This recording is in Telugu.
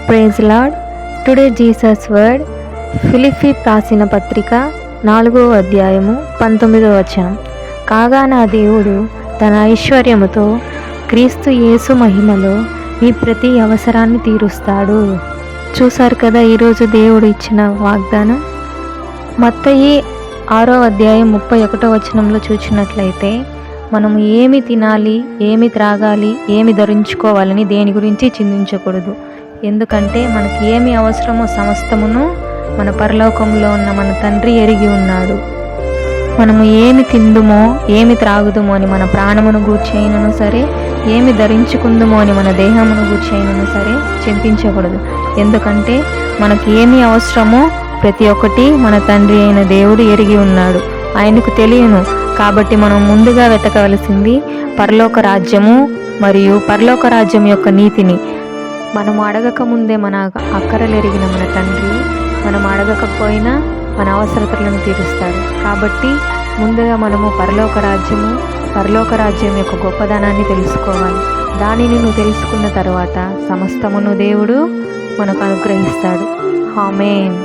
Praise Lord. Today Jesus word. Philippi రాసిన పత్రిక 4వ అధ్యాయము 19వ వచనం. కాగా నా దేవుడు తన ఐశ్వర్యముతో క్రీస్తు యేసు మహిమలో మీ ప్రతి అవసరాన్ని తీరుస్తాడు. చూశారు కదా ఈరోజు దేవుడు ఇచ్చిన వాగ్దానం. మత్తయి 6వ అధ్యాయం 31వ వచనంలో చూసినట్లయితే మనము ఏమి తినాలి, ఏమి త్రాగాలి, ఏమి ధరించుకోవాలని దేని గురించి చింతించకూడదు. ఎందుకంటే మనకి ఏమి అవసరమో సమస్తమును మన పరలోకంలో ఉన్న మన తండ్రి ఎరిగి ఉన్నాడు. మనము ఏమి తిందుమో, ఏమి త్రాగుదుమో అని మన ప్రాణమును గూర్చైనను సరే, ఏమి ధరించుకుందుమో అని మన దేహమును గూర్చైనను సరే చింతించకూడదు. ఎందుకంటే మనకి ఏమి అవసరమో ప్రతి ఒక్కటి మన తండ్రి అయిన దేవుడు ఎరిగి ఉన్నాడు, ఆయనకు తెలియను. కాబట్టి మనం ముందుగా వెతకవలసింది పరలోక రాజ్యము మరియు పరలోక రాజ్యం యొక్క నీతిని. మనము అడగక ముందే మన అక్కరలు ఎరిగిన మన తండ్రి మనం అడగకపోయినా మన అవసరతలను తీరుస్తాడు. కాబట్టి ముందుగా మనము పరలోక రాజ్యం యొక్క గొప్పదనాన్ని తెలుసుకోవాలి. దానిని నువ్వు తెలుసుకున్న తర్వాత సమస్తమును దేవుడు మనకు అనుగ్రహిస్తాడు. ఆమేన్.